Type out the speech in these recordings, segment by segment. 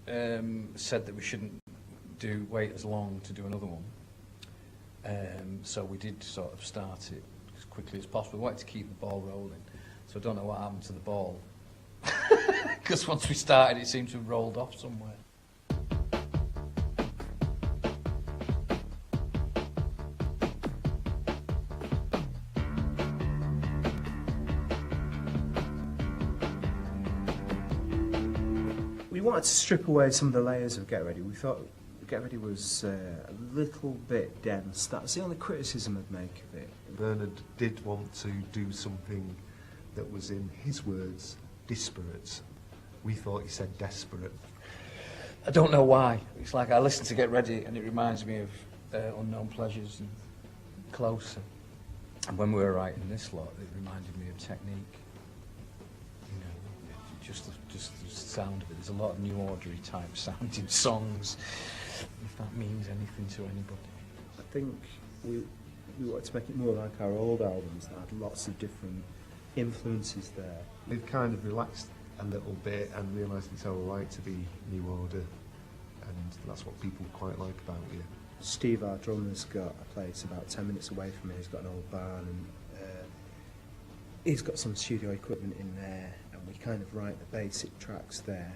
said that we shouldn't wait as long to do another one. So we did sort of start it as quickly as possible. We wanted to keep the ball rolling. So I don't know what happened to the ball. Because once we started, it seemed to have rolled off somewhere. We wanted to strip away some of the layers of Get Ready. We thought Get Ready was a little bit dense. That's the only criticism I'd make of it. Bernard did want to do something that was, in his words, disparate. We thought he said desperate. I don't know why. It's like I listen to Get Ready and it reminds me of Unknown Pleasures and Closer. And when we were writing this lot, it reminded me of Technique. You know, just the sound of it. There's a lot of New Ordery type sounding songs, if that means anything to anybody. I think we wanted to make it more like our old albums that had lots of different influences there. We've kind of relaxed a little bit and realised it's all right to be New Order, and that's what people quite like about you. Steve, our drummer's got a place about 10 minutes away from me. He's got an old barn and he's got some studio equipment in there, and we kind of write the basic tracks there.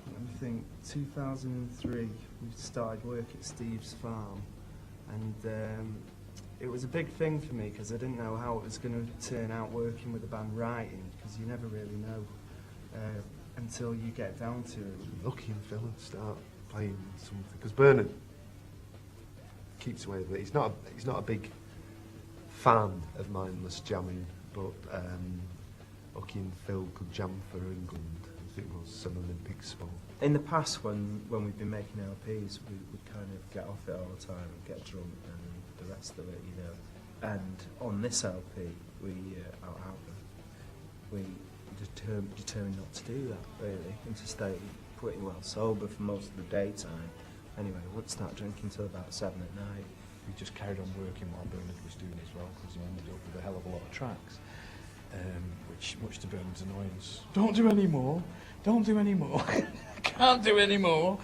I think 2003 we started work at Steve's farm, and it was a big thing for me because I didn't know how it was going to turn out working with a band writing, because you never really know until you get down to it. Lucky and Phil start playing something, because Bernard keeps away with it. He's not a big fan of mindless jamming, but Lucky and Phil could jam for England if it was an Olympic sport. In the past, when we've been making LPs, we would kind of get off it all the time and get drunk and the rest of it, you know. And on this LP, we determined not to do that, really, and to stay pretty well sober for most of the daytime. Anyway, we wouldn't start drinking till about 7 at night. We just carried on working while Bernard was doing as well, because he ended up with a hell of a lot of tracks, which, much to Bernard's annoyance, don't do any more, can't do any more.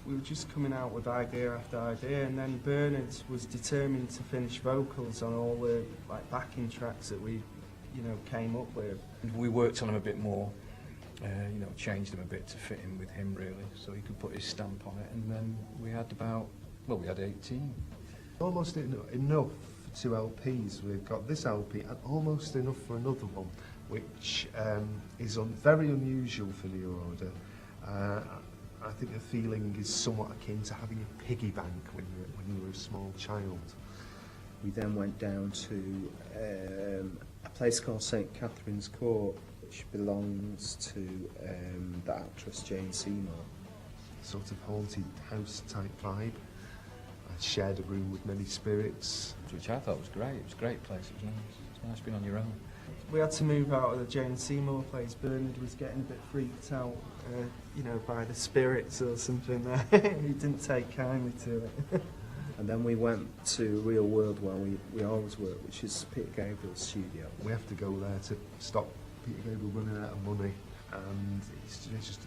We were just coming out with idea after idea, and then Bernard was determined to finish vocals on all the backing tracks that we, came up with. We worked on them a bit more, changed them a bit to fit in with him, really, so he could put his stamp on it. And then we had we had 18. Almost enough for 2 LPs. We've got this LP and almost enough for another one, which is very unusual for New Order. I think the feeling is somewhat akin to having a piggy bank when you were a small child. We then went down to a place called St Catherine's Court, which belongs to the actress Jane Seymour. Sort of haunted house type vibe. I shared a room with many spirits. Which I thought was great. It was a great place. It was nice. It's nice being on your own. We had to move out of the Jane Seymour place. Bernard was getting a bit freaked out, by the spirits or something there. He didn't take kindly to it. And then we went to Real World, where we always work, which is Peter Gabriel's studio. We have to go there to stop Peter Gabriel running out of money, and it's just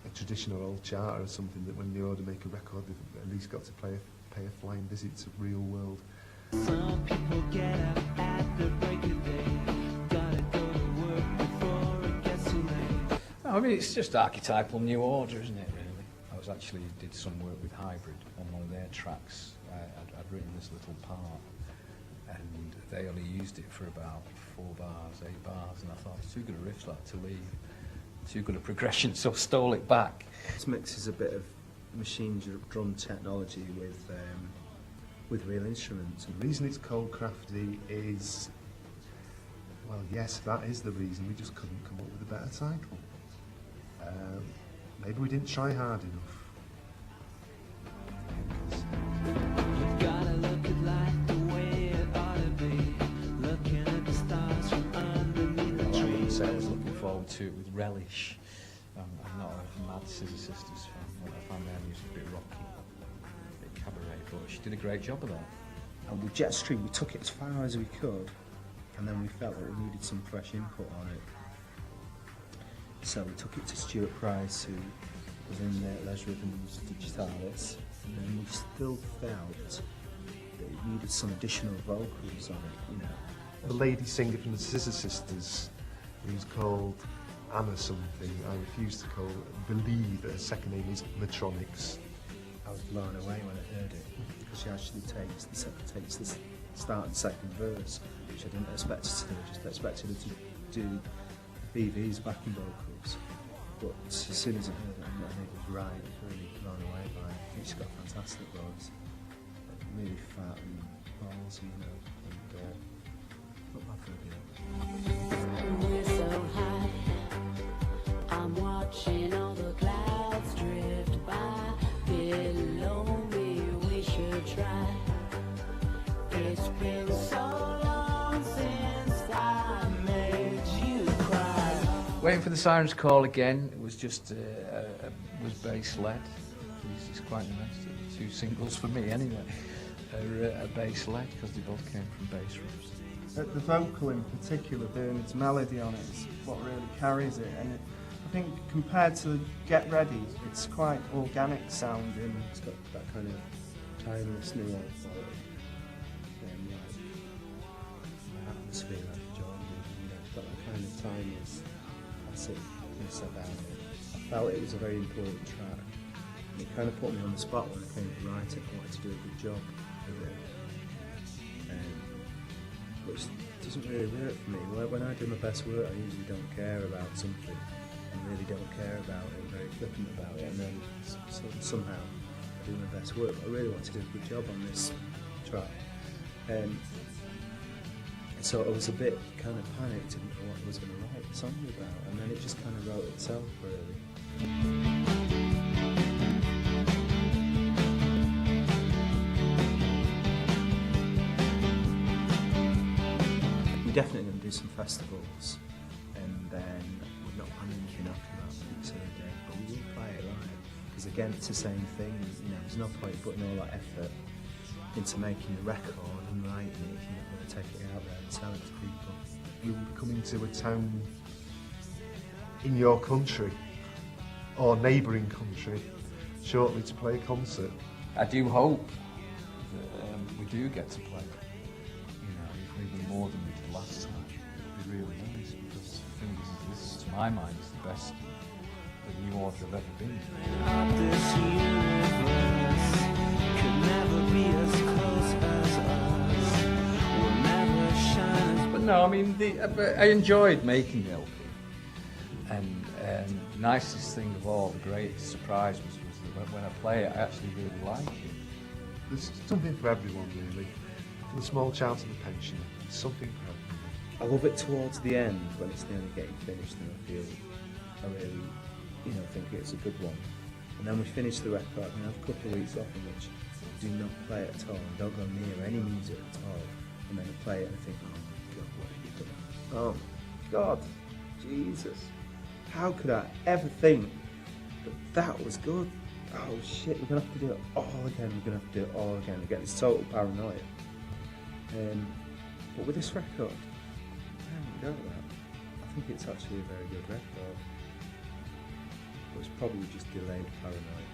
a traditional old charter or something that when the Order make a record, they've at least got to pay a flying visit to Real World. Some people get up at the break of day, gotta go to work before it gets too late. I mean, it's just archetypal New Order, isn't it, really? I was actually did some work with Hybrid on one of their tracks. I'd written this little part, and they only used it for about 4 bars, 8 bars, and I thought it's too good a riff to leave, too good a progression, so I stole it back. This mixes a bit of machine drum technology with real instruments. And the reason it's called Crafty is, well, yes, that is the reason. We just couldn't come up with a better title. Maybe we didn't try hard enough. You've gotta look at life the way it ought to be, looking at the stars from underneath the I tree. wouldn't say I was looking forward to it with relish. I'm not a mad Scissor Sisters fan. I found their music a bit rocky, a bit cabaret, but she did a great job of that. And with Jetstream, we took it as far as we could, and then we felt that we needed some fresh input on it. So we took it to Stuart Price, who was in Les Rhythms Digitalis, and then we still felt that it needed some additional vocals on it, you know. The lady singer from the Scissor Sisters, who's called Anna something, I refuse to call believe that her second name is Matronics. I was blown away when I heard it, because she actually takes the start and second verse, which I didn't expect her to do. I just expected her to do BV's backing vocals. But as soon as I heard it, I think it was right. I was really blown away by it. I think she's got a fantastic voice, really fat and ballsy, you know. And not bad for a girl. We're so high, I'm watching all the clouds drift by. Below me, we should try. It's been so long since I made you cry. Waiting for the Sirens call again. It was just was bass led. It's quite nice. 2 singles for me anyway. Are bass led because they both came from bass riffs. The vocal in particular, Bernard's melody on it, is what really carries it. And I think compared to Get Ready, it's quite organic sounding. It's got that kind of timeless nuance on it. Like atmosphere, like Jordan, you know, it's got that kind of timeless classicness about it. I felt it was a very important track. And it kind of put me on the spot when I came to write it. I wanted to do a good job with it. Which doesn't really work for me. When I do my best work, I usually don't care about something. I really don't care about it, I'm very flippant about it, and then somehow I do my best work. I really want to do a good job on this track. So I was a bit kind of panicked, didn't know what I was going to write the song about, and then it just kind of wrote itself, really. Definitely going to do some festivals, and then we're not panicking after that particular day, but we will play it live, because again it's the same thing, you know, there's no point putting all that effort into making the record and writing it if you're not going to take it out there and sell it to people. You'll be coming to a town in your country, or neighbouring country, shortly to play a concert. I do hope that we do get to play, even more than we did last time. It would be really nice, because I think this, to my mind, is the best that New Order have ever been. This universe could never be as close as us. Will never shine as But no, I mean, I enjoyed making the LP, and the nicest thing of all, the greatest surprise was that when I play it, I actually really like it. There's something for everyone, really. From the small child to the pensioner, there's something for everyone. I love it towards the end when it's nearly getting finished, and I really, think it's a good one. And then we finish the record, and have a couple of weeks off in which I do not play it at all, and don't go near any music at all. And then I play it and I think, oh my God, what have you done? Oh my God, Jesus. How could I ever think that was good? Oh shit, we're going to have to do it all again, I get this total paranoia. But with this record, I haven't got that. I think it's actually a very good record. But it's probably just delayed paranoia.